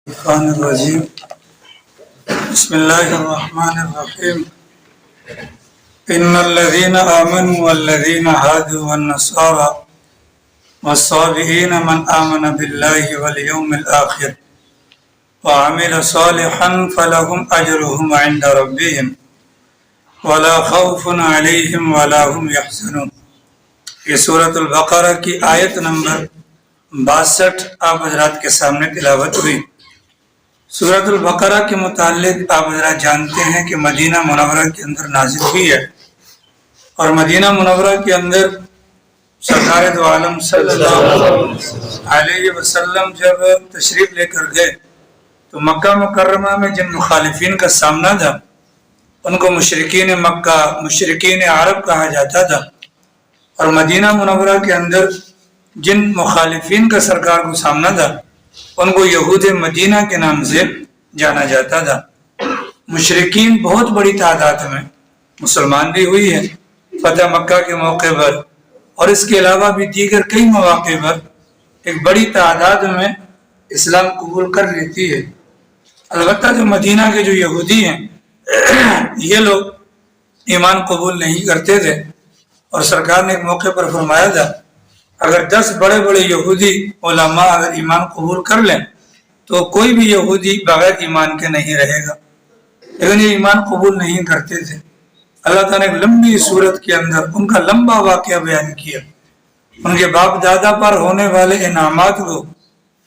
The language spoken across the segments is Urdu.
الشيطان الرجيم بسم الله الرحمن الرحيم إن الذين آمنوا والذين هادوا والنصارى والصابئين من آمن بالله واليوم الآخر وعمل صالحا فلهم أجرهم عند ربهم ولا خوف عليهم ولا هم يحزنون. یہ سورۃ البقرہ کی آیت نمبر 62 آپ حضرات کے سامنے تلاوت ہوئی. سورۃ البقرہ کے متعلق آپ حضرات جانتے ہیں کہ مدینہ منورہ کے اندر نازل ہوئی ہے، اور مدینہ منورہ کے اندر سرکار دو عالم صلی اللہ علیہ وسلم جب تشریف لے کر گئے تو مکہ مکرمہ میں جن مخالفین کا سامنا تھا ان کو مشرکین مکہ، مشرکین عرب کہا جاتا تھا، اور مدینہ منورہ کے اندر جن مخالفین کا سرکار کو سامنا تھا ان کو یہود مدینہ کے نام سے جانا جاتا تھا. مشرکین بہت بڑی تعداد میں مسلمان بھی ہوئی ہے فتح مکہ کے موقع پر، اور اس کے علاوہ بھی دیگر کئی مواقع پر ایک بڑی تعداد میں اسلام قبول کر لیتی ہے. البتہ جو مدینہ کے جو یہودی ہیں یہ لوگ ایمان قبول نہیں کرتے تھے، اور سرکار نے ایک موقع پر فرمایا تھا اگر 10 بڑے بڑے یہودی علماء اگر ایمان قبول کر لیں تو کوئی بھی یہودی بغیر ایمان کے نہیں رہے گا، لیکن یہ ایمان قبول نہیں کرتے تھے. اللہ تعالیٰ نے ایک لمبی صورت کے اندر ان کا لمبا واقعہ بیان کیا، ان کے باپ دادا پر ہونے والے انعامات کو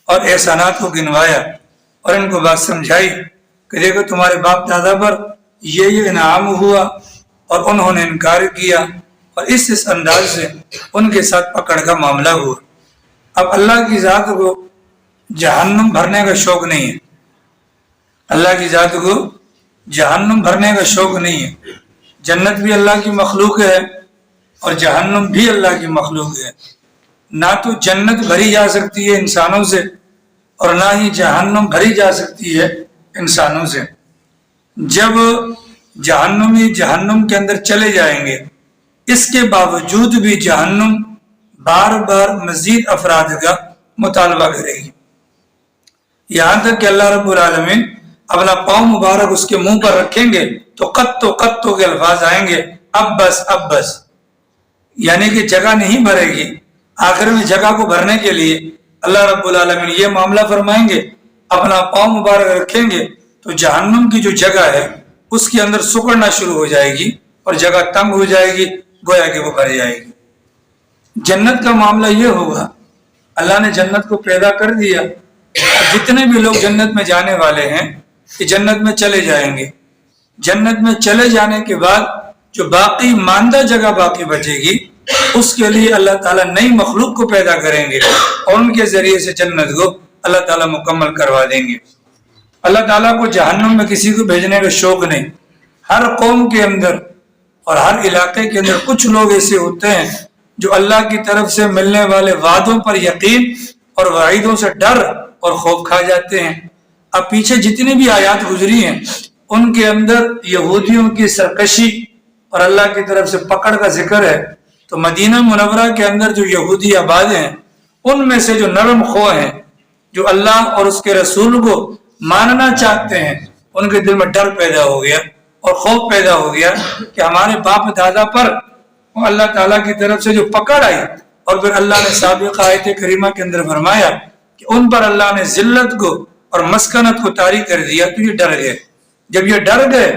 اور احسانات کو گنوایا، اور ان کو بات سمجھائی کہ دیکھو تمہارے باپ دادا پر یہ انعام ہوا اور انہوں نے انکار کیا، اور اس انداز سے ان کے ساتھ پکڑ کا معاملہ ہوا. اب اللہ کی ذات کو جہنم بھرنے کا شوق نہیں ہے، اللہ کی ذات کو جہنم بھرنے کا شوق نہیں ہے. جنت بھی اللہ کی مخلوق ہے اور جہنم بھی اللہ کی مخلوق ہے. نہ تو جنت بھری جا سکتی ہے انسانوں سے اور نہ ہی جہنم بھری جا سکتی ہے انسانوں سے. جب جہنمی جہنم کے اندر چلے جائیں گے اس کے باوجود بھی جہنم بار بار مزید افراد کا مطالبہ کرے گی، یہاں تک کہ اللہ رب العالمین اپنا پاؤں مبارک اس کے منہ پر رکھیں گے تو قطو کے الفاظ آئیں گے، اب بس اب بس، یعنی کہ جگہ نہیں بھرے گی. آخر میں جگہ کو بھرنے کے لیے اللہ رب العالمین یہ معاملہ فرمائیں گے، اپنا پاؤں مبارک رکھیں گے تو جہنم کی جو جگہ ہے اس کے اندر سکڑنا شروع ہو جائے گی اور جگہ تنگ ہو جائے گی، گویا کہ وہ بھر جائے گی. جنت کا معاملہ یہ ہوگا، اللہ نے جنت کو پیدا کر دیا، جتنے بھی لوگ جنت میں جانے والے ہیں کہ جنت میں چلے جائیں گے. جنت میں چلے جانے کے بعد جو باقی ماندہ جگہ باقی بچے گی اس کے لیے اللہ تعالیٰ نئی مخلوق کو پیدا کریں گے اور ان کے ذریعے سے جنت کو اللہ تعالیٰ مکمل کروا دیں گے. اللہ تعالیٰ کو جہنم میں کسی کو بھیجنے کا شوق نہیں. ہر قوم کے اندر اور ہر علاقے کے اندر کچھ لوگ ایسے ہوتے ہیں جو اللہ کی طرف سے ملنے والے وعدوں پر یقین اور وعیدوں سے ڈر اور خوف کھا جاتے ہیں. اب پیچھے جتنی بھی آیات گزری ہیں ان کے اندر یہودیوں کی سرکشی اور اللہ کی طرف سے پکڑ کا ذکر ہے. تو مدینہ منورہ کے اندر جو یہودی آباد ہیں ان میں سے جو نرم خو ہیں، جو اللہ اور اس کے رسول کو ماننا چاہتے ہیں، ان کے دل میں ڈر پیدا ہو گیا اور خوف پیدا ہو گیا کہ ہمارے باپ دادا پر اللہ تعالیٰ کی طرف سے جو پکڑ آئی، اور پھر اللہ نے سابقہ آیت کریمہ کے اندر فرمایا کہ ان پر اللہ نے ذلت کو اور مسکنت کو طاری کر دیا تو یہ ڈر گئے. جب یہ ڈر گئے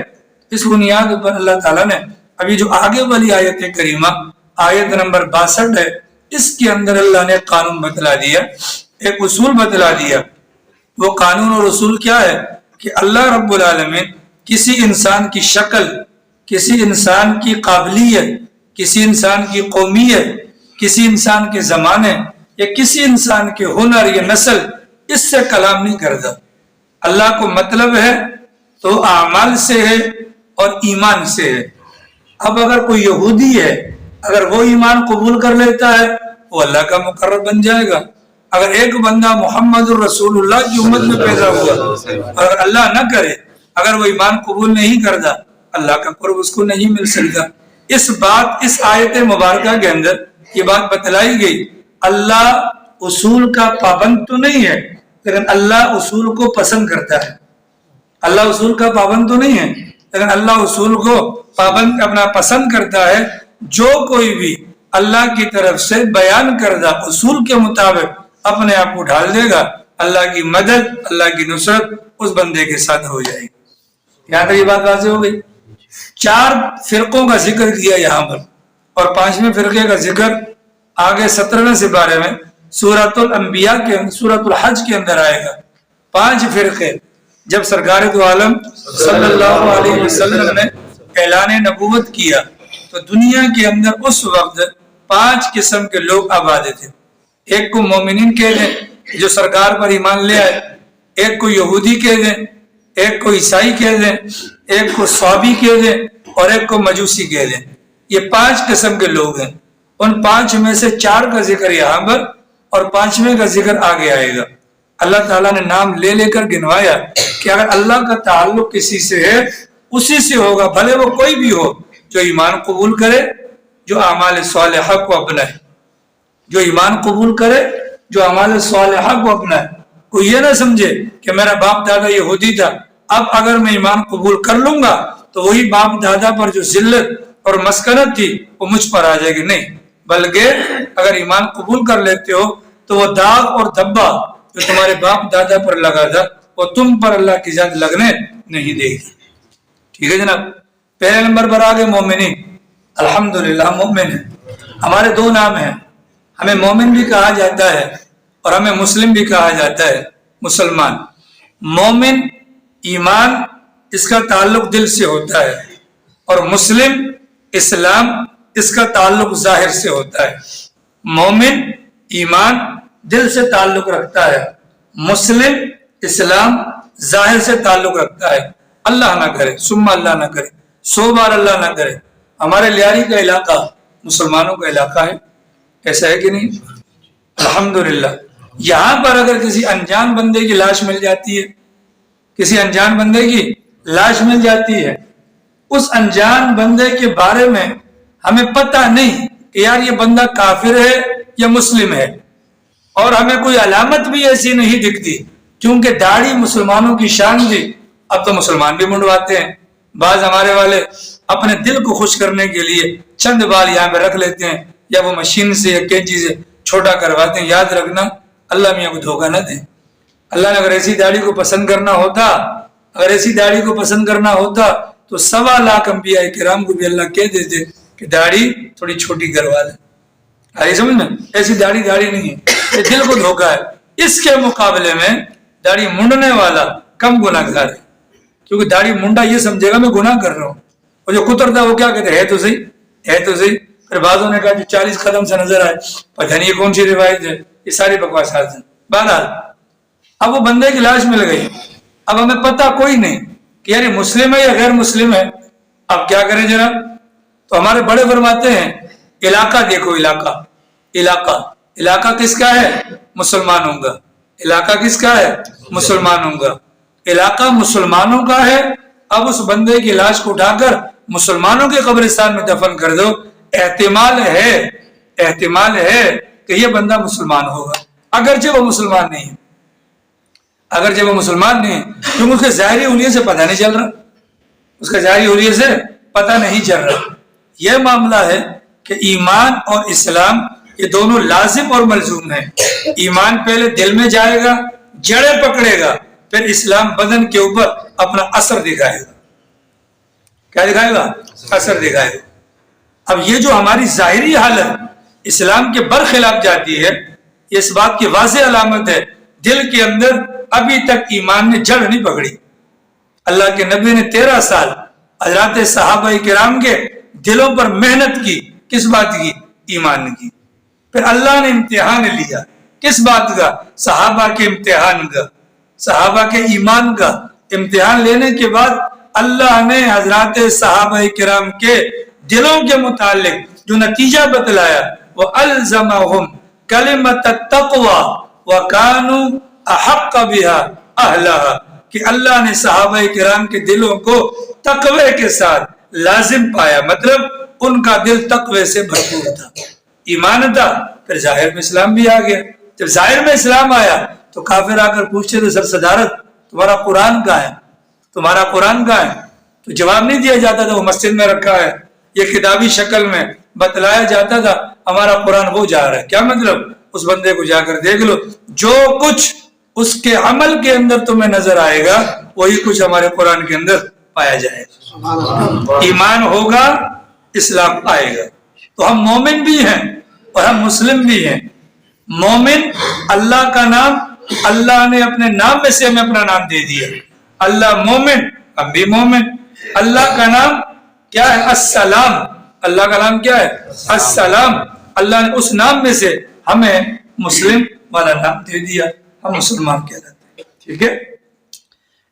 اس بنیاد پر اللہ تعالیٰ نے ابھی جو آگے والی آیت کریمہ آیت نمبر 62 ہے اس کے اندر اللہ نے قانون بتلا دیا، ایک اصول بتلا دیا. وہ قانون اور اصول کیا ہے کہ اللہ رب العالمین کسی انسان کی شکل، کسی انسان کی قابلیت، کسی انسان کی قومیت، کسی انسان کے زمانے یا کسی انسان کے ہنر یا نسل، اس سے کلام نہیں کرتا. اللہ کو مطلب ہے تو اعمال سے ہے اور ایمان سے ہے. اب اگر کوئی یہودی ہے، اگر وہ ایمان قبول کر لیتا ہے وہ اللہ کا مقرب بن جائے گا. اگر ایک بندہ محمد الرسول اللہ کی امت میں پیدا ہوا، اگر اللہ نہ کرے، اگر وہ ایمان قبول نہیں کرتا، اللہ کا قرب اس کو نہیں مل سکتا. اس آیت مبارکہ کے اندر یہ بات بتلائی گئی. اللہ اصول کا پابند تو نہیں ہے لیکن اللہ اصول کو پسند کرتا ہے. اللہ اصول کا پابند تو نہیں ہے، لیکن اللہ اصول کو پابند اپنا پسند کرتا ہے. جو کوئی بھی اللہ کی طرف سے بیان کردہ اصول کے مطابق اپنے آپ کو ڈھال دے گا، اللہ کی مدد، اللہ کی نصرت اس بندے کے ساتھ ہو جائے گی. یہاں تک یہ بات واضح ہو گئی. 4 فرقوں کا ذکر کیا یہاں پر، اور 5ویں فرقے کا ذکر آگے 17ویں سپارے میں سورۃ الانبیاء کے سورۃ الحج کے اندر آئے گا. 5 فرقے جب سرکار دو عالم صلی اللہ علیہ وسلم نے اعلان نبوت کیا تو دنیا کے اندر اس وقت 5 قسم کے لوگ آباد تھے. ایک کو مومنین کہہ دیں جو سرکار پر ایمان لے آئے، ایک کو یہودی کہہ دیں، ایک کو عیسائی کہہ دیں، ایک کو صابی کہہ دیں، اور ایک کو مجوسی کہہ دیں. یہ 5 قسم کے لوگ ہیں. ان 5 میں سے 4 کا ذکر یہاں پر اور 5ویں کا ذکر آگے آئے گا. اللہ تعالیٰ نے نام لے لے کر گنوایا کہ اگر اللہ کا تعلق کسی سے ہے اسی سے ہوگا، بھلے وہ کوئی بھی ہو. جو ایمان قبول کرے، جو اعمال صالحہ کو اپنائے، جو ایمان قبول کرے، جو اعمال صالحہ کو اپنائے. کوئی یہ نہ سمجھے کہ میرا باپ دادا یہودی تھا، اب اگر میں ایمان قبول کر لوں گا تو وہی باپ دادا پر جو ذلت اور مسکنت تھی وہ مجھ پر آ جائے گی. نہیں، بلکہ اگر ایمان قبول کر لیتے ہو تو وہ داغ اور دھبا جو تمہارے باپ دادا پر لگا تھا وہ تم پر اللہ کی ذات لگنے نہیں دے گی. ٹھیک ہے جناب. پہلے نمبر پر آگے مومنین. الحمدللہ مومن ہیں. ہمارے 2 نام ہیں، ہمیں مومن بھی کہا جاتا ہے اور ہمیں مسلم بھی کہا جاتا ہے. مسلمان، مومن ایمان اس کا تعلق دل سے ہوتا ہے، اور مسلم اسلام اس کا تعلق ظاہر سے ہوتا ہے. مومن ایمان دل سے تعلق رکھتا ہے، مسلم اسلام ظاہر سے تعلق رکھتا ہے. اللہ نہ کرے، ثم اللہ نہ کرے، 100 بار اللہ نہ کرے، ہمارے لیاری کا علاقہ مسلمانوں کا علاقہ ہے. ایسا ہے کہ نہیں؟ الحمدللہ. یہاں پر اگر کسی انجان بندے کی لاش مل جاتی ہے، کسی انجان بندے کی لاش مل جاتی ہے، اس انجان بندے کے بارے میں ہمیں پتہ نہیں کہ یار یہ بندہ کافر ہے یا مسلم ہے، اور ہمیں کوئی علامت بھی ایسی نہیں دکھتی، کیونکہ داڑھی مسلمانوں کی شان تھی. اب تو مسلمان بھی منڈواتے ہیں. بعض ہمارے والے اپنے دل کو خوش کرنے کے لیے چند بال یہاں پہ رکھ لیتے ہیں، یا وہ مشین سے یا کینچی سے چھوٹا کرواتے ہیں. یاد رکھنا، اللہ میاں کو دھوکہ نہ دیں. اللہ نے اگر ایسی داڑھی کو پسند کرنا ہوتا، اگر ایسی داڑھی کو پسند کرنا ہوتا تو 1.25 لاکھ انبیاء کرام کو بھی اللہ کہہ دیتے کہ داڑھی تھوڑی چھوٹی کروا دیں. آئی سمجھ میں؟ ایسی داڑھی نہیں ہے، یہ دل کو دھوکہ ہے. اس کے مقابلے میں داڑھی منڈنے والا کم گناہ گار ہے، کیونکہ داڑھی منڈا یہ سمجھے گا میں گناہ کر رہا ہوں، اور جو کترتا وہ کیا کہتے ہیں، ہے تو صحیح، ہے تو صحیح. پھر بعضوں نے کہا جو 40 قدم سے نظر آئے، پتہ نہیں یہ کون سی روایت ہے. یہ ساری بکواسات ہیں. بہرحال اب وہ بندے کی لاش مل گئی، اب ہمیں پتہ کوئی نہیں کہ یار یہ مسلم ہے یا غیر مسلم ہے. اب کیا کریں جناب؟ تو ہمارے بڑے فرماتے ہیں علاقہ دیکھو، علاقہ کس کا ہے؟ مسلمانوں کا. علاقہ کس کا ہے؟ مسلمانوں کا. علاقہ مسلمانوں کا ہے. اب اس بندے کی لاش کو اٹھا کر مسلمانوں کے قبرستان میں دفن کر دو. احتمال ہے کہ یہ بندہ مسلمان ہوگا، اگرچہ وہ مسلمان نہیں ہے، کیونکہ اس کے ظاہری حلیے سے پتہ نہیں چل رہا، اس کے ظاہری حلیے سے پتہ نہیں چل رہا. یہ معاملہ ہے کہ ایمان اور اسلام یہ دونوں لازم اور ملزوم ہیں. ایمان پہلے دل میں جائے گا، جڑیں پکڑے گا، پھر اسلام بدن کے اوپر اپنا اثر دکھائے گا. کیا دکھائے گا؟ اثر دکھائے گا. اب یہ جو ہماری ظاہری حالت اسلام کے برخلاف جاتی ہے، یہ اس بات کی واضح علامت ہے دل کے اندر ابھی تک ایمان نے جڑ نہیں پکڑی. اللہ کے نبی نے 13 سال حضرات صحابہ کرام کے دلوں پر محنت کی. کس بات کی؟ ایمان کی. پھر اللہ نے امتحان لیا. کس بات کا؟ صحابہ کے امتحان کا، صحابہ کے ایمان کا. امتحان لینے کے بعد اللہ نے حضرات صحابہ کرام کے دلوں کے متعلق جو نتیجہ بتلایا، وہ الزمہم کلمۃ التقوی وکانوا احق بها اہلہا، کہ اللہ نے صحابہ کرام کے دلوں کو تقوی کے ساتھ لازم پایا. مطلب ان کا دل تقوی سے بھرپور تھا، ایمان تھا. پھر ظاہر میں اسلام بھی آ گیا. جب ظاہر میں اسلام آیا تو تو کافر آ کر پوچھتے تھے سر صدارت تمہارا قرآن کہاں ہے، تمہارا قرآن کہاں ہے؟ تو جواب نہیں دیا جاتا تھا وہ مسجد میں رکھا ہے، یہ کتابی شکل میں بتلایا جاتا تھا ہمارا قرآن وہ جا رہا ہے۔ کیا مطلب؟ اس بندے کو جا کر دیکھ لو، جو کچھ اس کے عمل کے اندر تمہیں نظر آئے گا وہی کچھ ہمارے قرآن کے اندر پایا جائے گا۔ ایمان ہوگا اسلام آئے گا۔ تو ہم مومن بھی ہیں اور ہم مسلم بھی ہیں۔ مومن اللہ کا نام، اللہ نے اپنے نام میں سے ہمیں اپنا نام دے دیا، اللہ مومن، ہم بھی مومن۔ اللہ کا نام کیا ہے؟ السلام۔ اللہ کا نام کیا ہے؟ السلام۔ اللہ نے اس نام میں سے ہمیں مسلم والا نام دے دیا، ہم مسلمان کہلاتے ہیں۔ ٹھیک ہے؟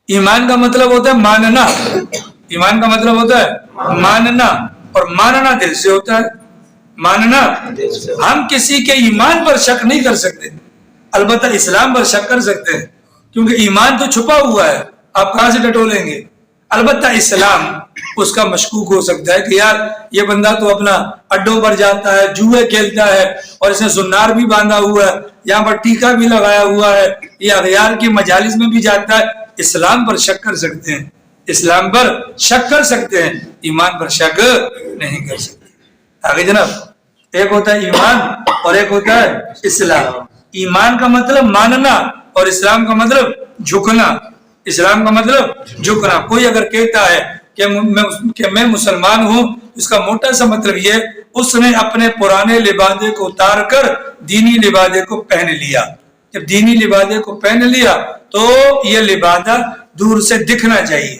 ایمان کا مطلب ہوتا ہے ماننا، ایمان کا مطلب ہوتا ہے ماننا، اور ماننا دل سے ہوتا ہے، ماننا۔ ہم کسی کے ایمان پر شک نہیں کر سکتے، البتہ اسلام پر شک کر سکتے ہیں، کیونکہ ایمان تو چھپا ہوا ہے، آپ کہاں سے ٹٹولیں گے؟ البتہ اسلام اس کا مشکوک ہو سکتا ہے کہ یار یہ بندہ تو اپنا اڈوں پر جاتا ہے، جوئے کھیلتا ہے، اور اس نے سنار بھی باندھا ہوا ہے، یہاں پر ٹیکا بھی لگایا ہوا ہے، یہ اغیار کی مجالس میں بھی جاتا ہے۔ اسلام پر شک کر سکتے ہیں، اسلام پر شک کر سکتے ہیں، ایمان پر شک نہیں کر سکتے۔ آگے جناب، ایک ہوتا ہے ایمان اور ایک ہوتا ہے اسلام۔ ایمان کا مطلب ماننا اور اسلام کا مطلب جھکنا، اسلام کا مطلب جھکنا۔ کوئی اگر کہتا ہے کہ میں مسلمان ہوں، اس کا موٹا سا مطلب یہ اس نے اپنے پرانے لبادے کو اتار کر دینی لبادے کو پہن لیا۔ جب دینی لبادے کو پہن لیا تو یہ لبادہ دور سے دکھنا چاہیے،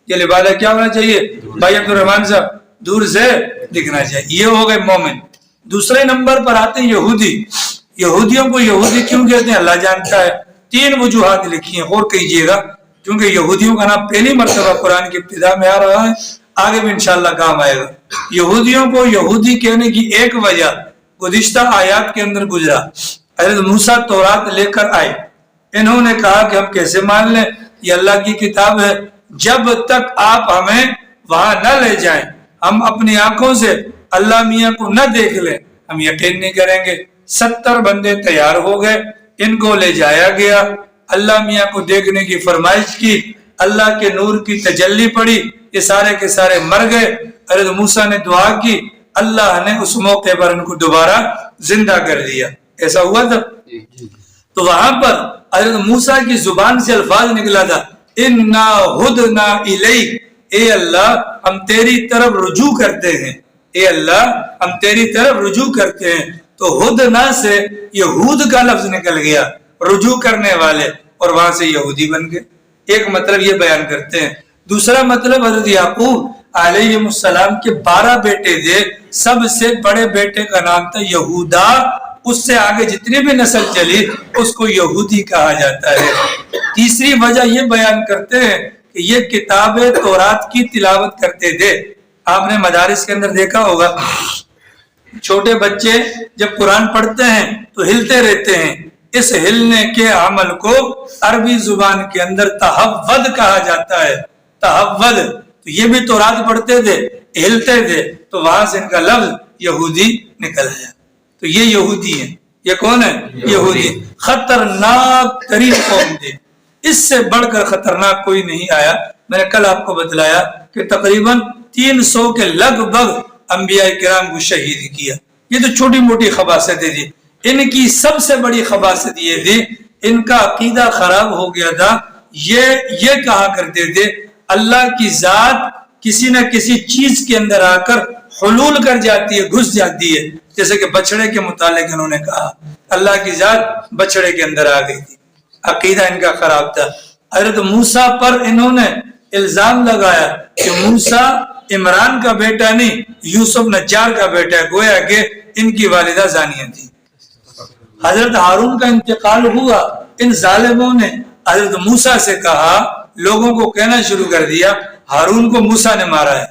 یہ لبادہ کیا ہونا چاہیے بھائی عبد الرحمان صاحب؟ دور سے دکھنا چاہیے، یہ ہو گئے مومن۔ دوسرے نمبر پر آتے ہیں یہودی۔ یہودیوں کو یہودی کیوں کہتے ہیں اللہ جانتا ہے، 3 وجوہات لکھی ہیں، غور کیجئے گا، کیونکہ یہودیوں کا نام پہلی مرتبہ قرآن کی ابتدا میں آ رہا ہے، آگے بھی انشاءاللہ کام آئے گا۔ یہودیوں کو یہودی کہنے کی ایک وجہ گزشتہ آیات کے اندر گزرا۔ حضرت موسیٰ تورات لے کر آئے، انہوں نے کہا کہ ہم کیسے مان لیں، یہ اللہ کی کتاب ہے، جب تک آپ ہمیں وہاں نہ لے جائیں، ہم اپنی آنکھوں سے اللہ میاں کو نہ دیکھ لیں، ہم یقین نہیں کریں گے۔ 70 بندے تیار ہو گئے، ان کو لے جایا گیا، اللہ میاں کو دیکھنے کی فرمائش کی، اللہ کے نور کی تجلی پڑی، یہ سارے کے سارے مر گئے۔ حضرت موسیٰ نے دعا کی، اللہ نے اس موقع پر ان کو دوبارہ زندہ کر دیا۔ ایسا ہوا تھا؟ تو وہاں پر حضرت موسیٰ کی زبان سے الفاظ نکلا تھا، اِنَّا هُدْنَا إِلَيْكَ، اے اللہ ہم تیری طرف رجوع کرتے ہیں، اے اللہ ہم تیری طرف رجوع کرتے ہیں۔ تو ہدنا سے یہود کا لفظ نکل گیا، رجوع کرنے والے، اور وہاں سے یہودی بن گئے۔ ایک مطلب یہ بیان کرتے ہیں۔ دوسرا مطلب حضرت یعقوب علیہ السلام کے 12 بیٹے تھے، سب سے بڑے بیٹے کا نام تھا یہودا، اس سے آگے جتنی بھی نسل چلی اس کو یہودی کہا جاتا ہے۔ تیسری وجہ یہ بیان کرتے ہیں کہ یہ کتاب تورات کی تلاوت کرتے تھے۔ آپ نے مدارس کے اندر دیکھا ہوگا، چھوٹے بچے جب قرآن پڑھتے ہیں تو ہلتے رہتے ہیں، اس ہلنے کے عمل کو عربی زبان کے اندر تحود کہا جاتا ہے، تحود۔ تو یہ بھی تورات پڑھتے تھے، ہلتے تھے، تو وہاں سے ان کا لفظ یہودی نکل آیا۔ تو یہ یہودی ہیں۔ یہ کون ہے؟ یہودی۔ خطرناک ترین قوم تھے، اس سے بڑھ کر خطرناک کوئی نہیں آیا۔ میں نے کل آپ کو بتلایا کہ تقریباً 300 کے لگ بھگ انبیاء کرام کو شہید کیا۔ یہ تو چھوٹی موٹی خباثتیں تھی، ان کی سب سے بڑی خباثت یہ تھی، ان کا عقیدہ خراب ہو گیا تھا۔ یہ کہا کرتے تھے اللہ کی ذات کسی نہ کسی چیز کے اندر آ کر حلول کر جاتی ہے، گھس جاتی ہے، جیسے کہ بچڑے کے متعلق انہوں نے کہا اللہ کی ذات بچڑے کے اندر آ گئی تھی۔ عقیدہ ان کا خراب تھا۔ حضرت موسیٰ پر انہوں نے الزام لگایا کہ موسیٰ عمران کا بیٹا نہیں، یوسف نجار کا بیٹا ہے، گویا کہ ان کی والدہ زانیہ تھی۔ حضرت ہارون کا انتقال ہوا، ان ظالموں نے حضرت موسیٰ سے کہا، لوگوں کو کہنا شروع کر دیا ہارون کو موسیٰ نے مارا ہے،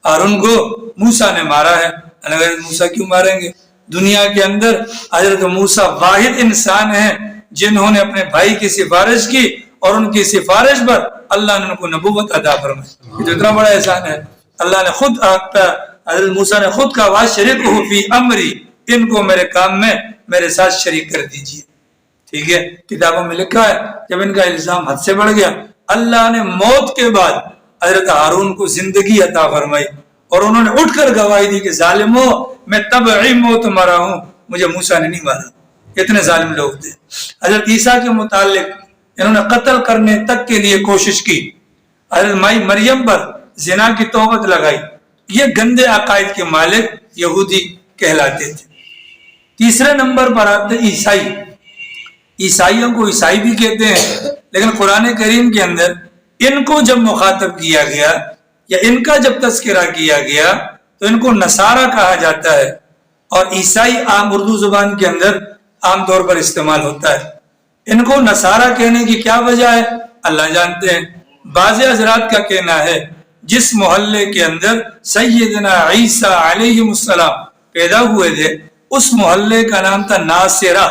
ہارون کو موسیٰ نے مارا ہے۔ حضرت موسیٰ کیوں ماریں گے؟ دنیا کے اندر حضرت موسیٰ واحد انسان ہیں جنہوں نے اپنے بھائی کی سفارش کی، اور ان کی سفارش پر اللہ نے ان کو نبوت عطا فرمائی۔ یہ تو اتنا بڑا احسان ہے۔ اللہ نے خود حضرت موسیٰ نے خود کہا وَشَرِكْهُ فِي أَمْرِي، ان کو میرے کام میں میرے ساتھ شریک کر دیجئے۔ ٹھیک ہے, کتابوں میں لکھا ہے جب ان کا الزام حد سے بڑھ گیا, اللہ نے موت کے بعد حضرت ہارون کو زندگی عطا فرمائی اور انہوں نے اٹھ کر گواہی دی کہ ظالموں میں طبعی موت مرا ہوں, مجھے موسیٰ نے نہیں مارا. اتنے ظالم لوگ تھے. حضرت عیسیٰ کے متعلق انہوں نے قتل کرنے تک کے لیے کوشش کی. حضرت مائی مریم پر زنا کی تہمت لگائی. یہ گندے عقائد کے مالک یہودی کہلاتے تھے. تیسرے نمبر پر آتے عیسائی. عیسائیوں کو عیسائی بھی کہتے ہیں, لیکن قرآن کریم کے اندر ان کو جب مخاطب کیا گیا یا ان کا جب تذکرہ کیا گیا تو ان کو نصارہ کہا جاتا ہے, اور عیسائی عام اردو زبان کے اندر عام طور پر استعمال ہوتا ہے. ان کو نصارہ کہنے کی کیا وجہ ہے اللہ جانتے ہیں. بعض حضرات کا کہنا ہے جس محلے کے اندر سیدنا عیسیٰ علیہ السلام پیدا ہوئے تھے اس محلے کا نام تھا ناصرہ.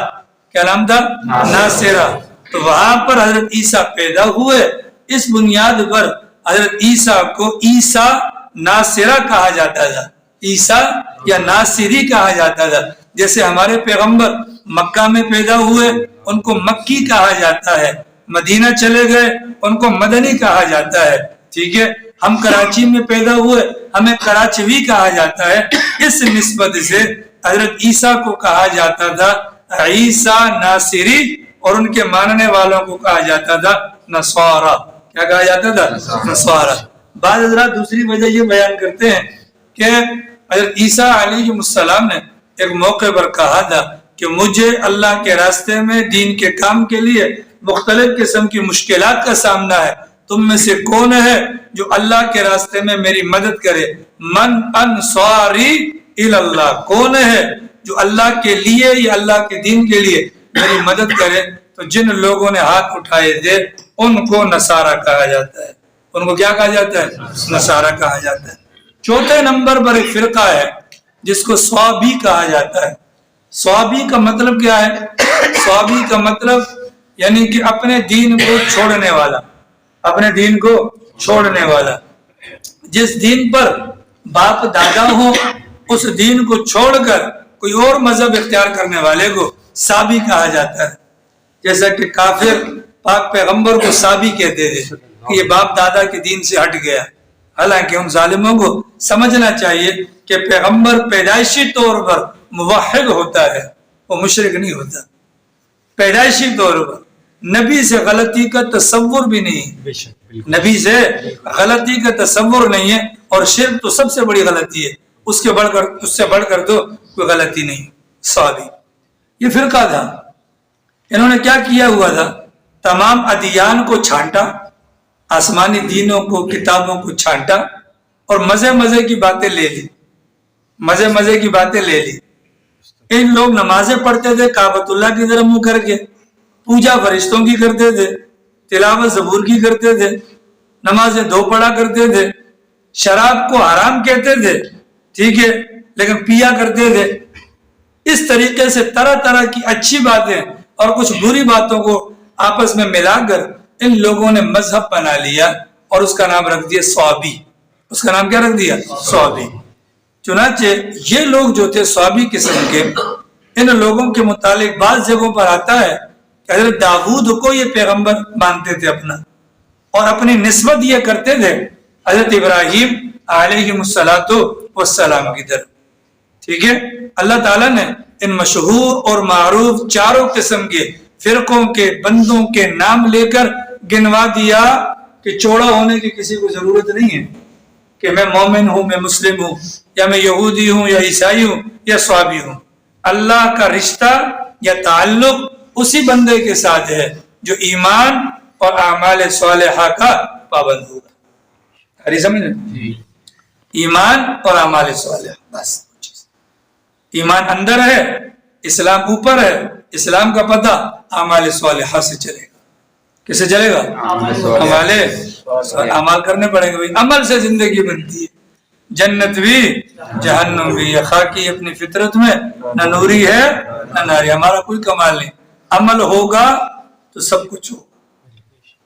کیا نام تھا؟ ناصرہ. تو وہاں پر حضرت عیسیٰ پیدا ہوئے. اس بنیاد پر حضرت عیسیٰ کو عیسیٰ ناصرہ کہا جاتا تھا, عیسیٰ یا ناصری کہا جاتا تھا. جیسے ہمارے پیغمبر مکہ میں پیدا ہوئے ان کو مکی کہا جاتا ہے, مدینہ چلے گئے ان کو مدنی کہا جاتا ہے. ٹھیک ہے, ہم کراچی میں پیدا ہوئے ہمیں کراچوی کہا جاتا ہے. اس نسبت سے حضرت عیسیٰ کو کہا جاتا تھا عیسیٰ ناصری, اور ان کے ماننے والوں کو کہا جاتا تھا نصارہ. کیا کہا جاتا تھا؟ نصارہ. بعض حضرات دوسری وجہ یہ بیان کرتے ہیں کہ حضرت عیسیٰ علیہ السلام نے ایک موقع پر کہا تھا کہ مجھے اللہ کے راستے میں دین کے کام کے لیے مختلف قسم کی مشکلات کا سامنا ہے, تم میں سے کون ہے جو اللہ کے راستے میں میری مدد کرے؟ من انصاری الی اللہ, کون ہے جو اللہ کے لیے یا اللہ کے دین کے لیے میری مدد کرے؟ تو جن لوگوں نے ہاتھ اٹھائے تھے ان کو نصارہ کہا جاتا ہے. ان کو کیا کہا جاتا ہے؟ نصارہ کہا جاتا ہے. چوتھے نمبر پر ایک فرقہ ہے جس کو صوابی کہا جاتا ہے. صوابی کا مطلب کیا ہے؟ صوابی کا مطلب یعنی کہ اپنے دین کو چھوڑنے والا, اپنے دین کو چھوڑنے والا. جس دین پر باپ دادا ہو اس دین کو چھوڑ کر کوئی اور مذہب اختیار کرنے والے کو صابی کہا جاتا ہے. جیسا کہ کافر پاک پیغمبر کو صابی کہتے تھے کہ یہ باپ دادا کے دین سے ہٹ گیا. حالانکہ ان ظالموں کو سمجھنا چاہیے کہ پیغمبر پیدائشی طور پر موحد ہوتا ہے, وہ مشرک نہیں ہوتا. پیدائشی طور پر نبی سے غلطی کا تصور بھی نہیں, نبی سے غلطی کا تصور نہیں ہے, اور شرک تو سب سے بڑی غلطی ہے, اس سے بڑھ کر تو کوئی غلطی نہیں. صحابی یہ فرقہ تھا. انہوں نے کیا کیا ہوا تھا؟ تمام ادیان کو چھانٹا, آسمانی دینوں کو, کتابوں کو چھانٹا, اور مزے کی باتیں لے لی, مزے کی باتیں لے لی. ان لوگ نمازیں پڑھتے تھے کعبۃ اللہ کی طرف منہ کر کے, پوجا فرشتوں کی کرتے تھے, تلاوت زبور کی کرتے تھے, نمازیں دو پڑھا کرتے تھے, شراب کو حرام کہتے تھے, ٹھیک ہے, لیکن پیا کرتے تھے. اس طریقے سے طرح طرح کی اچھی باتیں اور کچھ بری باتوں کو آپس میں ملا کر ان لوگوں نے مذہب بنا لیا اور اس کا نام رکھ دیا صوابی. اس کا نام کیا رکھ دیا؟ صوابی. چنانچہ یہ لوگ جو تھے صوابی قسم کے, ان لوگوں کے متعلق بعض جگہوں پر آتا ہے کہ حضرت داؤد کو یہ پیغمبر مانتے تھے اپنا, اور اپنی نسبت یہ کرتے تھے حضرت ابراہیم علیہ السلام کی طرف. ٹھیک ہے, اللہ تعالیٰ نے ان مشہور اور معروف چاروں قسم کے فرقوں کے بندوں کے نام لے کر گنوا دیا کہ چوڑا ہونے کی کسی کو ضرورت نہیں ہے کہ میں مومن ہوں, میں مسلم ہوں, یا میں یہودی ہوں, یا عیسائی ہوں, یا صوابی ہوں. اللہ کا رشتہ یا تعلق اسی بندے کے ساتھ ہے جو ایمان اور اعمال صالحہ کا پابند ہوگا. سمجھ رہے؟ ایمان اور اعمال صالحہ, بس. ایمان اندر ہے, اسلام اوپر ہے, اسلام کا پتہ اعمال صالحہ سے چلے گا. کس سے چلے گا؟ اعمال کرنے پڑیں گے. عمل سے زندگی بنتی ہے, جنت بھی جہنم بھی. یہ خاکی اپنی فطرت میں نہ نوری ہے نہ ناری. ہمارا کوئی کمال نہیں, عمل ہوگا تو سب کچھ ہوگا.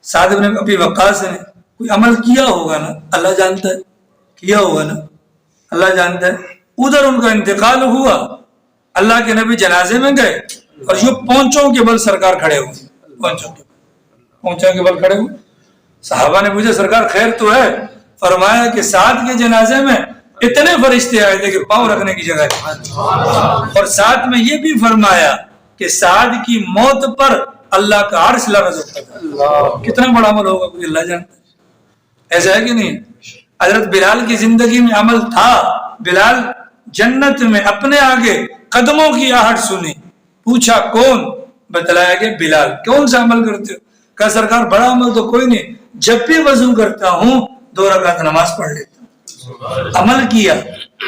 سعد بن ابی وقاص نے کوئی عمل کیا ہوگا نا, اللہ جانتا ہے, کیا ہوگا نا, اللہ جانتا ہے. ادھر ان کا انتقال ہوا, اللہ کے نبی جنازے میں گئے, اور یوں پونچوں کے بل سرکار کھڑے ہوئے، پونچوں کے بل کھڑے ہوئے. صحابہ نے پوچھا سرکار خیر تو ہے؟ فرمایا کہ سعد کے جنازے میں اتنے فرشتے آئے تھے کہ پاؤں رکھنے کی جگہ تھی، اور ساتھ میں یہ بھی فرمایا کہ سعد کی موت پر اللہ کا عرش لرز ہوتا تھا. کتنا بڑا عمل ہوگا کوئی اللہ جانتا ہے. ایسا ہے کہ نہیں؟ حضرت بلال کی زندگی میں عمل تھا. بلال جنت میں اپنے آگے قدموں کی آہٹ سنی، پوچھا کون؟ بتلایا کہ بلال. کون سا عمل کرتے ہو؟ کہا سرکار بڑا عمل تو کوئی نہیں، جب بھی وضو کرتا ہوں 2 رکعت نماز پڑھ لیتا ہوں. عمل کیا،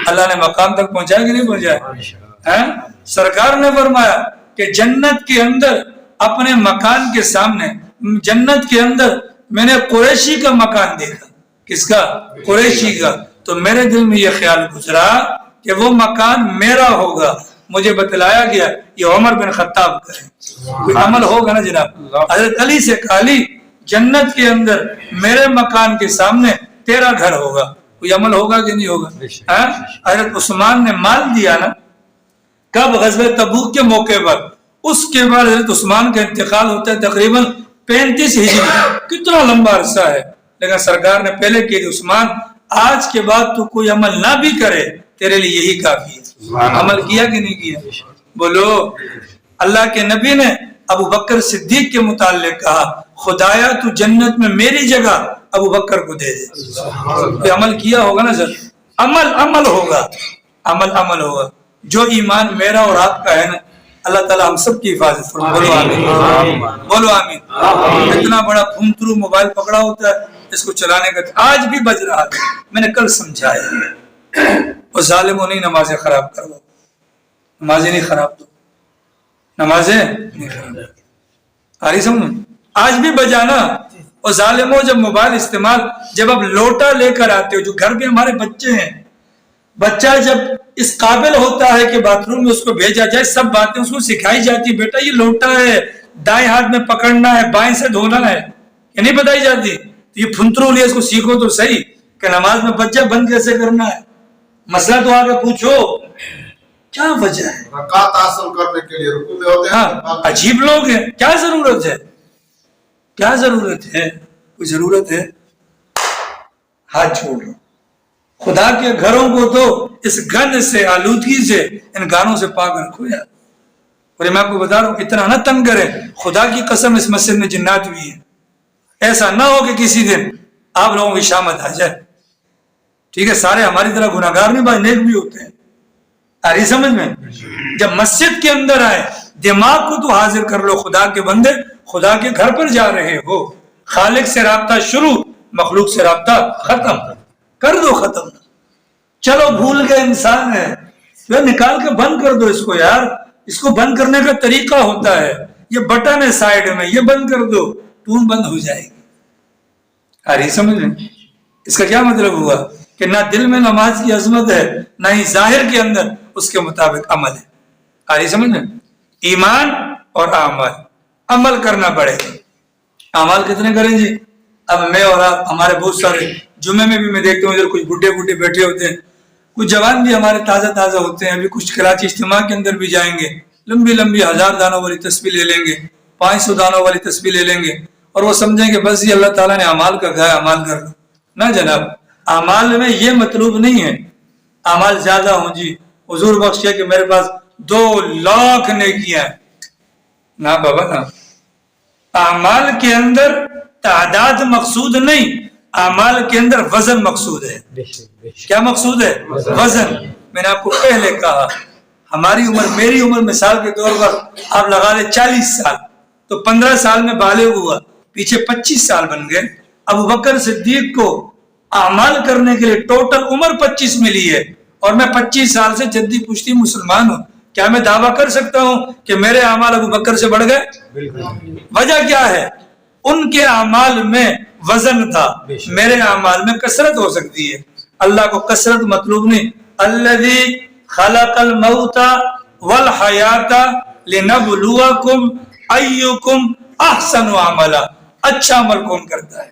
اللہ نے مقام تک پہنچایا کہ نہیں پہنچایا؟ سرکار نے فرمایا کہ جنت کے اندر اپنے مکان کے سامنے، جنت کے اندر میں نے قریشی کا مکان دیکھا. کس کا؟ قریشی کا. تو میرے دل میں یہ خیال گزرا کہ وہ مکان میرا ہوگا. مجھے بتلایا گیا یہ عمر بن خطاب کا ہے. کوئی عمل ہوگا نا جناب. حضرت علی سے کہا علی جنت کے اندر میرے مکان کے سامنے تیرا گھر ہوگا. کوئی عمل ہوگا کہ نہیں ہوگا؟ حضرت عثمان نے مال دیا نا، کب؟ غزوہ تبوک کے موقع پر. اس کے بعد حضرت عثمان کا انتقال ہوتا ہے تقریباً 35 ہجری. کتنا لمبا عرصہ ہے. لیکن سرکار نے پہلے کہ عثمان آج کے بعد تو کوئی عمل نہ بھی کرے تیرے لیے یہی کافی ہے. عمل کیا کہ نہیں کیا؟ بولو. اللہ کے نبی نے ابو بکر صدیق کے متعلق کہا خدایا تو جنت میں میری جگہ ابو بکر کو دے دے. عمل کیا ہوگا نا سر. عمل ہوگا، عمل ہوگا. جو ایمان میرا اور آپ کا ہے نا، اللہ تعالیٰ ہم سب کی حفاظت فرمائے. بولو آمین، بولو آمین. اتنا بڑا پھونترو موبائل پکڑا ہوتا ہے، اس کو چلانے کا آج بھی بج رہا تھا. میں نے کل سمجھایا اور ظالموں نہیں نمازیں خراب کرو، نمازیں نہیں خراب دو، نمازیں نہیں خراب. آ رہی سمجھ؟ آج بھی بجانا. اور ظالموں جب موبائل استعمال، جب اب لوٹا لے کر آتے ہو، جو گھر پہ ہمارے بچے ہیں، بچہ جب اس قابل ہوتا ہے کہ باتھ روم میں اس کو بھیجا جائے، سب باتیں اس کو سکھائی جاتی، بیٹا یہ لوٹا ہے، دائیں ہاتھ میں پکڑنا ہے، بائیں سے دھونا ہے، یہ نہیں بتائی جاتی. تو یہ پھنترو لیا، اس کو سیکھو تو صحیح کہ نماز میں بچہ بند کیسے کرنا ہے. مسئلہ تو آگے پوچھو کیا وجہ ہے. رکعت حاصل کرنے کے لیے رکوع میں ہوتے ہیں. عجیب لوگ ہیں. کیا ضرورت ہے؟ کیا ضرورت ہے؟ کوئی ضرورت ہے؟ ہاتھ چھوڑ لو. خدا کے گھروں کو تو اس گند سے، آلودگی سے، ان گانوں سے پاک رکھو یار. اور میں آپ کو بتا رہا ہوں اتنا نہ تنگ کرے. خدا کی قسم اس مسجد میں جنات بھی ہیں. ایسا نہ ہو کہ کسی دن آپ لوگوں کی شامت آ جائے. ٹھیک ہے، سارے ہماری طرح گناہگار نہیں بھائی، نیک بھی ہوتے ہیں. آ رہی سمجھ میں؟ جب مسجد کے اندر آئے دماغ کو تو حاضر کر لو. خدا کے بندے خدا کے گھر پر جا رہے ہو، خالق سے رابطہ شروع، مخلوق سے رابطہ ختم کر دو. ختم. چلو بھول گئے، انسان ہے، نکال کے بند کر دو اس کو یار. اس کو بند کرنے کا طریقہ ہوتا ہے، یہ بٹن ہے سائڈ میں، یہ بند کر دو، ٹون بند ہو جائے گی. آ رہی سمجھ میں؟ اس کا کیا مطلب ہوا کہ نہ دل میں نماز کی عظمت ہے، نہ ہی ظاہر کے اندر اس کے مطابق عمل ہے. آ رہی سمجھ میں؟ ایمان اور اعمال، عمل کرنا پڑے گا. اعمال کتنے کریں جی؟ اب میں اور آپ، ہمارے بہت سارے جمعے میں بھی میں دیکھتا ہوں ادھر کچھ بڈھے بیٹھے ہوتے ہیں، کچھ جوان بھی ہمارے تازہ ہوتے ہیں. ابھی کچھ کراچی اجتماع کے اندر بھی جائیں گے، لمبی 1000 دانوں والی تسبیح لے لیں گے، 500 دانوں والی تسبیح لے لیں گے، اور وہ سمجھیں کہ بس یہ اللہ تعالیٰ نے اعمال کا کہا ہے، اعمال کر لو. نہ جناب، اعمال میں یہ مطلوب نہیں ہے اعمال زیادہ ہوں جی حضور بخشے کہ میرے پاس 2 لاکھ نیکیاں ہیں. نہ بابا نہ. اعمال کے اندر تعداد مقصود نہیں، اعمال کے اندر وزن مقصود ہے. کیا مقصود ہے؟ وزن. میں نے آپ کو پہلے کہا ہماری عمر، میری عمر مثال کے طور پر آپ لگا لیں 40 سال، تو 15 سال میں بالغ ہوا، پیچھے 25 سال بن گئے. ابو بکر صدیق کو اعمال کرنے کے لیے ٹوٹل عمر 25 ملی ہے، اور میں 25 سال سے جدی پشتی مسلمان ہوں. کیا میں دعویٰ کر سکتا ہوں کہ میرے اعمال ابو بکر سے بڑھ گئے؟ وجہ کیا ہے؟ ان کے اعمال میں وزن تھا، میرے اعمال میں کثرت ہو سکتی ہے. اللہ کو کثرت مطلوب نہیں. الذی خلق الموت والحیات لنبلوکم ایکم احسن عملا. اچھا عمل کون کرتا ہے؟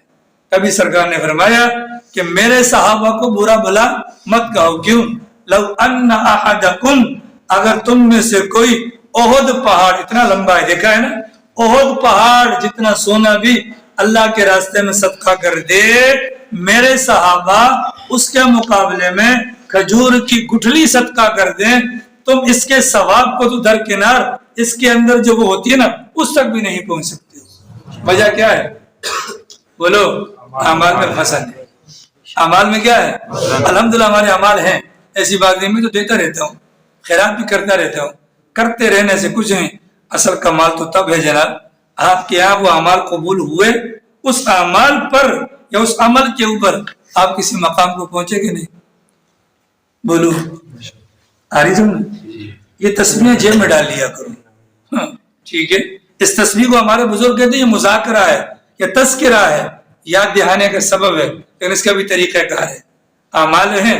تبھی سرکار نے فرمایا کہ میرے صحابہ کو برا بھلا مت کہو. کیوں؟ لو ان احدکم، اگر تم میں سے کوئی احد پہاڑ اتنا لمبا ہے، دیکھا ہے نا، احد پہاڑ جتنا سونا بھی اللہ کے راستے میں صدقہ کر دے، میرے صحابہ اس کے مقابلے میں کھجور کی گٹھلی صدقہ کر دیں، تم اس کے ثواب کو تو درکنار، اس کے اندر جو وہ ہوتی ہے نا اس تک بھی نہیں پہنچ سکتے۔ وجہ کیا ہے؟ بولو، اعمال میں فساد ہے۔ اعمال میں کیا ہے؟ الحمدللہ ہمارے اعمال ہیں، ایسی بات نہیں، میں تو دیتا رہتا ہوں، خیرات بھی کرتا رہتا ہوں، کرتے رہنے سے کچھ نہیں، اصل کمال تو تب ہے جناب آپ کے یہاں وہ اعمال قبول ہوئے، اس اعمال پر یا اس عمل کے اوپر آپ کسی مقام کو پہنچے کہ نہیں؟ بولو آ رہی تم؟ یہ تسبیحیں جیب میں ڈال لیا کرو، ٹھیک ہے؟ اس تسبیح کو ہمارے بزرگ کہتے ہیں یہ مذاکرہ ہے یا تذکرہ ہے، یاد دہانے کا سبب ہے، لیکن اس کا بھی طریقہ کار ہے۔ اعمال ہیں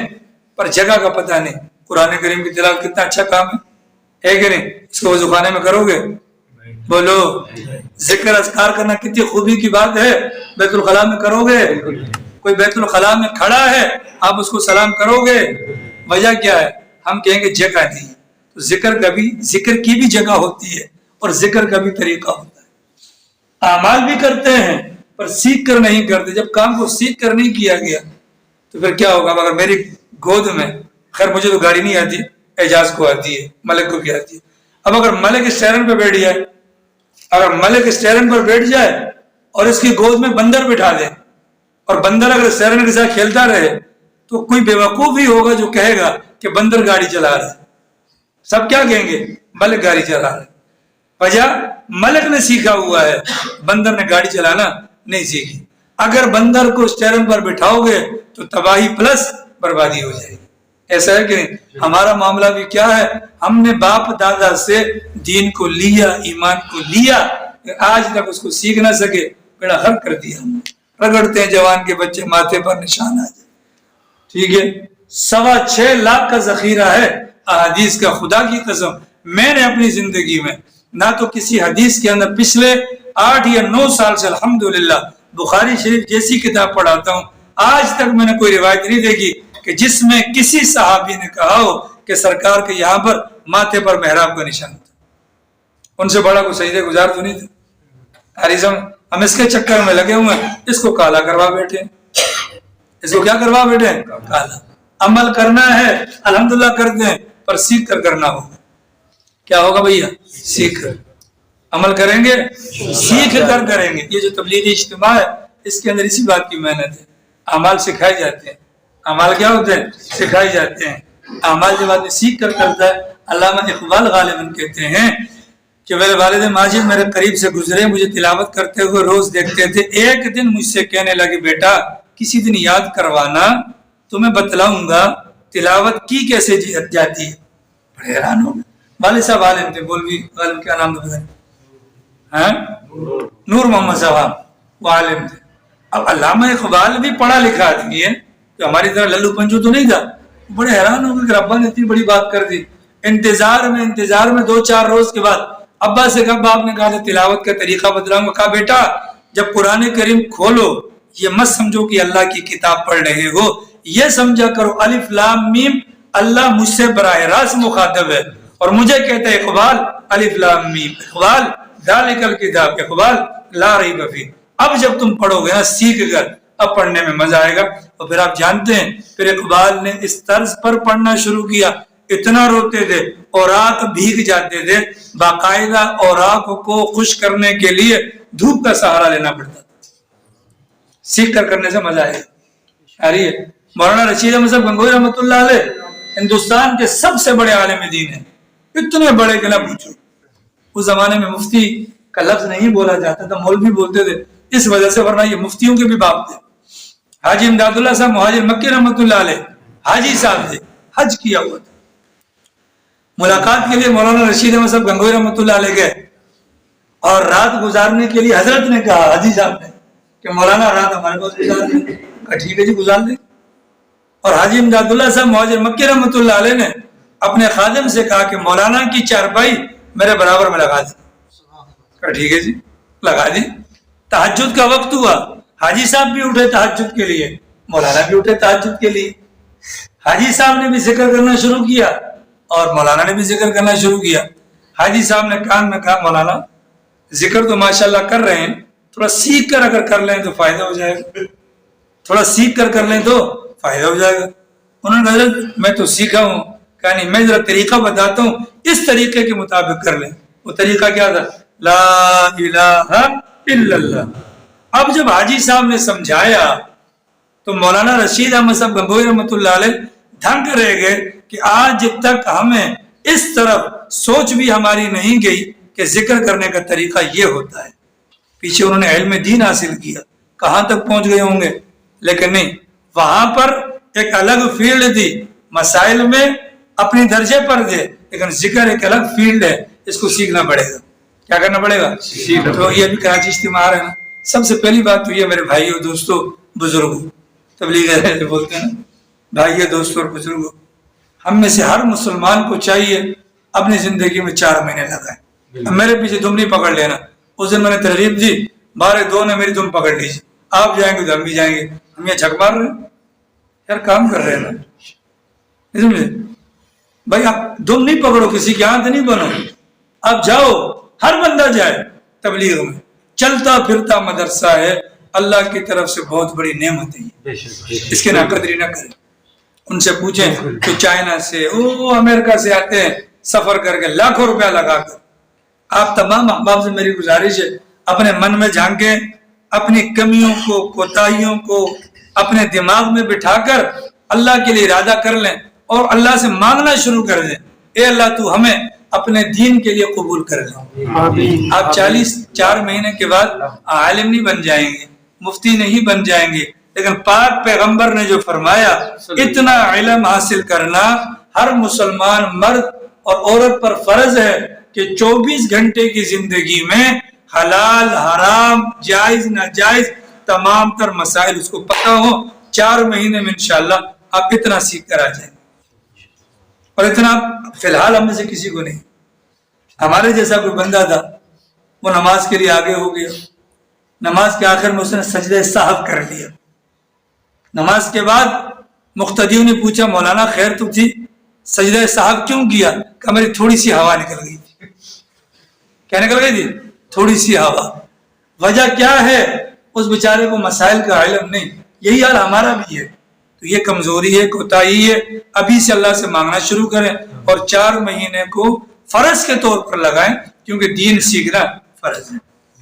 پر جگہ کا پتہ نہیں۔ قرآن کریم کی تلاوت کتنا اچھا کام ہے کہ نہیں؟ اس کو وضو خانے میں کرو گے؟ بولو، ذکر اذکار کرنا کتنی خوبی کی بات ہے، بیت الخلاء میں کرو گے؟ کوئی بیت الخلاء میں کھڑا ہے آپ اس کو سلام کرو گے؟ وجہ کیا ہے؟ ہم کہیں گے جگہ نہیں۔ تو ذکر کی بھی جگہ ہوتی ہے اور ذکر کا بھی طریقہ ہوتا ہے۔ اعمال بھی کرتے ہیں پر سیکھ کر نہیں کرتے۔ جب کام کو سیکھ کر نہیں کیا گیا تو پھر کیا ہوگا؟ اگر میری گود میں، خیر مجھے تو گاڑی نہیں آتی، اعجاز کو آتی ہے، ملک کو بھی آتی ہے، اب اگر ملک اسٹیئرنگ پہ بیٹھ جائے، اگر ملک اسٹیئرنگ پر بیٹھ جائے اور اس کی گود میں بندر بٹھا دے اور بندر اگر اسٹیئرنگ کے ساتھ کھیلتا رہے تو کوئی بیوقوف ہی ہوگا جو کہے گا کہ بندر گاڑی چلا رہا ہے۔ سب کیا کہیں گے؟ ملک گاڑی چلا رہا ہے۔ وجہ ملک نے سیکھا ہوا ہے، بندر نے گاڑی چلانا نہیں سیکھی۔ اگر بندر کو اسٹیئرنگ پر بٹھاؤ گے تو تباہی پلس بربادی ہو جائے گی۔ ایسا ہے کہ نہیں؟ ہمارا معاملہ بھی کیا ہے؟ ہم نے باپ دادا سے دین کو لیا، ایمان کو لیا، آج تک اس کو سیکھ نہ سکے، بیڑا غرق کر دیا ہم نے۔ رگڑتے ہیں جوان کے بچے، ماتھے پر نشان آ جائے، ٹھیک ہے؟ 6.25 لاکھ کا ذخیرہ ہے احادیث کا، خدا کی قسم میں نے اپنی زندگی میں نہ تو کسی حدیث کے اندر پچھلے 8 یا 9 سال سے الحمدللہ بخاری شریف جیسی کتاب پڑھاتا ہوں، آج تک میں نے کوئی روایت نہیں دیکھی کہ جس میں کسی صحابی نے کہا ہو کہ سرکار کے یہاں پر ماتھے پر محراب کا نشان تھا۔ ان سے بڑا کوئی سجدے گزار تو نہیں تھا۔ ہم اس کے چکر میں لگے ہوئے ہیں، اس کو کالا کروا بیٹھے ہیں، اس کو کیا کروا بیٹھے ہیں؟ کالا۔ عمل کرنا ہے الحمدللہ کرتے ہیں پر سیکھ کر کرنا ہوگا۔ کیا ہوگا بھیا؟ سیکھ کر عمل کریں گے، سیکھ کر کریں گے۔ یہ جو تبلیغی اجتماع ہے اس کے اندر اسی بات کی محنت ہے، اعمال سکھائے جاتے ہیں۔ اعمال کیا ہوتے ہیں؟ سکھائے جاتے ہیں۔ اعمال جب آدمی سیکھ کر کرتا ہے، علامہ اقبال غالباً کہتے ہیں کہ میرے والد ماجد میرے قریب سے گزرے، مجھے تلاوت کرتے ہوئے روز دیکھتے تھے، ایک دن مجھ سے کہنے لگے بیٹا کسی دن یاد کروانا، تمہیں بتلاؤں گا تلاوت کی کیسے جاتی ہے۔ بڑے حیران ہو گئے۔ والد صاحب عالم تھے، بولوی عالم کیا نام تھا؟ نور محمد صاحب، وہ عالم تھے۔ اب علامہ اقبال بھی پڑھا لکھا آدمی ہے، تو ہماری طرح للو پنجو تو نہیں تھا۔ بڑے حیران ہو گئے کہ ابا نے اتنی بڑی بات کر دی۔ انتظار میں 2-4 روز کے بعد ابا سے کہا، آپ نے کہا تھا تلاوت کا طریقہ بدلاؤں گا۔ کہا بیٹا جب قرآن کریم کھولو یہ مت سمجھو کہ اللہ کی کتاب پڑھ رہے ہو، یہ سمجھا کرو الف لام میم اللہ مجھ سے براہ راست مخاطب ہے اور مجھے کہتا ہے اقبال الف لام میم، اقبال ذالک الکتاب، اقبال لا ریب فیہ۔ اب جب تم پڑھو گے نا سیکھ کر، اب پڑھنے میں مزہ آئے گا۔ اور پھر آپ جانتے ہیں پھر اقبال نے اس طرز پر پڑھنا شروع کیا، اتنا روتے تھے، اوراق بھیگ جاتے تھے، باقاعدہ اوراق کو خشک کرنے کے لیے دھوپ کا سہارا لینا پڑتا تھا۔ سیکھ کر کرنے سے مزہ آئے گا۔ مولانا رشید احمد صاحب گنگوئی رحمۃ اللہ علیہ ہندوستان کے سب سے بڑے عالم دین ہیں، اتنے بڑے کہ نہ پوچھو۔ اس زمانے میں مفتی کا لفظ نہیں بولا جاتا تھا، مولوی بولتے تھے، اس وجہ سے، ورنہ یہ مفتیوں کے بھی باپ تھے۔ حاجی امداد اللہ صاحب مہاجر مکی رحمۃ اللہ علیہ حاجی صاحب تھے، حج کیا ہوا تھا۔ ملاقات کے لیے مولانا رشید احمد صاحب گنگوئی رحمۃ اللہ علیہ گئے اور رات گزارنے کے لیے حضرت نے کہا، حاجی صاحب نے، کہ مولانا رات ہمارے پاس گزار دیں۔ کہا ٹھیک ہے جی گزار دیں۔ اور حاجی امداد اللہ صاحب مہاجر مکی رحمۃ اللہ علیہ نے اپنے خادم سے کہا کہ مولانا کی چارپائی میرے برابر میں لگا دیں۔ کہا ٹھیک ہے جی لگا دی۔ تہجد کا وقت ہوا، حاجی صاحب بھی اٹھے تہجد کے لیے، مولانا بھی اٹھے تہجد کے لیے۔ حاجی صاحب نے بھی ذکر کرنا شروع کیا اور مولانا نے بھی ذکر کرنا شروع کیا۔ حاجی صاحب نے کان میں کہا مولانا ذکر تو ماشاءاللہ کر رہے ہیں، تھوڑا سیکھ کر اگر کر لیں تو فائدہ ہو جائے گا، تھوڑا سیکھ کر لیں تو فائدہ ہو جائے گا۔ انہوں نے حضرت میں تو سیکھا ہوں، کہا نہیں میں ذرا طریقہ بتاتا ہوں، اس طریقے کے مطابق کر لیں۔ وہ طریقہ کیا تھا؟ لا الہ الا اللہ۔ اب جب حاجی صاحب نے سمجھایا تو مولانا رشید احمد صاحب گنگوئی رحمۃ اللہ علیہ دھنک رہ گئے کہ آج تک ہمیں اس طرف سوچ بھی ہماری نہیں گئی کہ ذکر کرنے کا طریقہ یہ ہوتا ہے۔ پیچھے انہوں نے علم دین حاصل کیا، کہاں تک پہنچ گئے ہوں گے، لیکن نہیں، وہاں پر ایک الگ فیلڈ تھی، مسائل میں اپنی درجے پر تھے، لیکن ذکر ایک الگ فیلڈ ہے، اس کو سیکھنا پڑے گا۔ کیا کرنا پڑے گا؟ تو یہ بھی کراچی اجتماع ہے نا۔ سب سے پہلی بات تو یہ میرے بھائیوں دوستوں بزرگوں، تبلیغ بولتے ہیں بھائیوں دوستوں اور بزرگوں، ہم میں سے ہر مسلمان کو چاہیے اپنی زندگی میں 4 مہینے لگائیں۔ میرے پیچھے دم نہیں پکڑ لینا، اس دن میں نے ترغیب دی، بارے دو نے میری دم پکڑ لیجیے، آپ جائیں گے تو ہم بھی جائیں گے، ہم یہ چھک مار رہے ہیں یار، کام کر رہے ہیں نا بھائی، آپ دم نہیں پکڑو، کسی کی آنکھ نہیں بنو، آپ جاؤ، ہر بندہ جائے تبلیغ میں۔ چلتا پھرتا مدرسہ ہے، اللہ کی طرف سے بہت بڑی نعمت ہے، اس کے ناقدری نہ کریں۔ ان سے پوچھیں کہ چائنا سے امریکہ سے آتے ہیں سفر کر کے لاکھوں روپیہ لگا کر۔ آپ تمام احباب سے میری گزارش ہے اپنے من میں جھانکیں، اپنی کمیوں کو کوتاہیوں کو اپنے دماغ میں بٹھا کر اللہ کے لیے ارادہ کر لیں اور اللہ سے مانگنا شروع کر دیں، اے اللہ تو ہمیں اپنے دین کے لیے قبول کر لیں۔ آپ 4 مہینے کے بعد عالم نہیں بن جائیں گے، مفتی نہیں بن جائیں گے، لیکن پاک پیغمبر نے جو فرمایا اتنا علم حاصل کرنا ہر مسلمان مرد اور عورت پر فرض ہے کہ 24 گھنٹے کی زندگی میں حلال حرام جائز ناجائز تمام تر مسائل اس کو پتہ ہو۔ 4 مہینے میں انشاءاللہ آپ اتنا سیکھ کر آ جائیں گے، اور اتنا فی الحال ہم میں سے کسی کو نہیں۔ ہمارے جیسا کوئی بندہ تھا، وہ نماز کے لیے آگے ہو گیا، نماز کے آخر میں اس نے سجدہ سہو کر لیا۔ نماز کے بعد مقتدیوں نے پوچھا مولانا خیر تو تھی، سجدہ سہو کیوں کیا؟ کہ میری تھوڑی سی ہوا نکل گئی تھی۔ کیا نکل گئی تھی؟ تھوڑی سی ہوا۔ وجہ کیا ہے؟ اس بیچارے کو مسائل کا علم نہیں۔ یہی حال ہمارا بھی ہے، تو یہ کمزوری ہے، کوتاہی ہے، ابھی سے اللہ سے مانگنا شروع کریں اور 4 مہینے کو فرض کے طور پر لگائیں، کیونکہ دین سیکھنا فرض ہے۔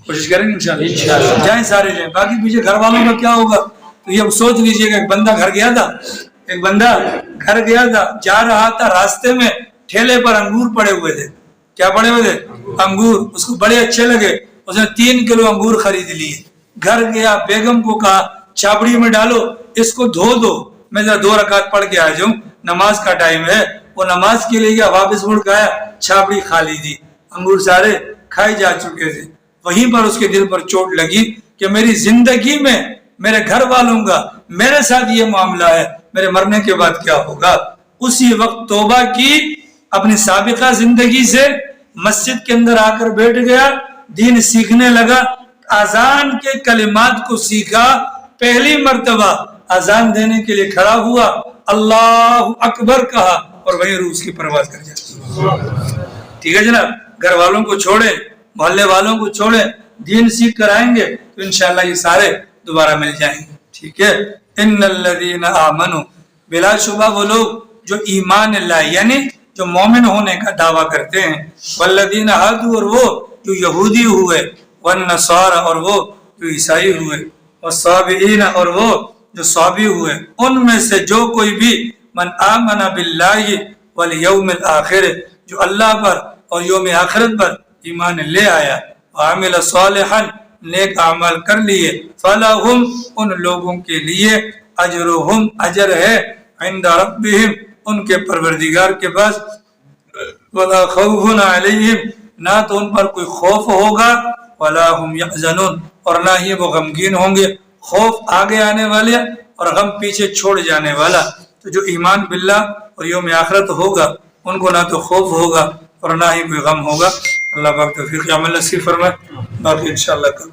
کوشش کریں گے انشاءاللہ، جائیں سارے جائیں۔ باقی پیچھے گھر والوں کا کیا ہوگا تو یہ سوچ لیجئے کہ ایک بندہ گھر گیا تھا، جا رہا تھا، راستے میں ٹھیلے پر انگور پڑے ہوئے تھے۔ کیا پڑے ہوئے تھے؟ انگور۔ اس کو بڑے اچھے لگے، اس نے 3 کلو انگور خرید لیے۔ گھر گیا، بیگم کو کہا چھاپڑی میں ڈالو، اس کو دھو دو، میں ذرا 2 رکعت پڑھ کے آ جاؤں، نماز کا ٹائم ہے۔ وہ نماز کے لیے گیا، واپس مڑ کے آیا، چھاپڑی خالی تھی، انگور سارے کھائے جا چکے تھے۔ وہیں پر اس کے دل پر چوٹ لگی کہ میری زندگی میں میرے گھر والوں کا میرے ساتھ یہ معاملہ ہے، میرے مرنے کے بعد کیا ہوگا؟ اسی وقت توبہ کی، اپنی سابقہ زندگی سے مسجد کے اندر آ کر بیٹھ گیا، دین سیکھنے لگا، اذان کے کلمات کو سیکھا، پہلی مرتبہ اذان دینے کے لیے کھڑا ہوا، اللہ اکبر کہا اور وہیں روح اس کی پرواز کر جاتی۔ ٹھیک ہے جناب، گھر والوں کو چھوڑیں، محلے والوں کو چھوڑیں، دین سیکھ کر آئیں گے تو انشاءاللہ یہ سارے دوبارہ مل جائیں گے۔ ٹھیک ہے، ان الذین آمنوا، بلا شبہ وہ لوگ جو ایمان لائے یعنی جو مومن ہونے کا دعویٰ کرتے ہیں، والذین ہادوا، اور وہ جو یہودی ہوئے، والنصارى، اور وہ جو عیسائی ہوئے، والصابئین، اور وہ جو صابی ہوئے، ان میں سے جو کوئی بھی من آمن باللہ والیوم الآخر، جو اللہ پر اور یوم آخرت پر ایمان لے آیا، وعمل صالحا، نیک اعمال کر لیے، فلہم، ان لوگوں کے لیے اجرہم، اجر ہے، عند ربہم، ان کے پروردگار کے پاس، ولا خوف علیہم، نہ تو ان پر کوئی خوف ہوگا، ولا هم یحزنون، اور نہ ہی وہ غمگین ہوں گے۔ خوف آگے آنے والے اور غم پیچھے چھوڑ جانے والا۔ تو جو ایمان باللہ اور یوم آخرت ہوگا ان کو نہ تو خوف ہوگا اور نہ ہی کوئی غم ہوگا۔ اللہ پاک توفیق عمل نصیب فرمائے، باقی انشاءاللہ کل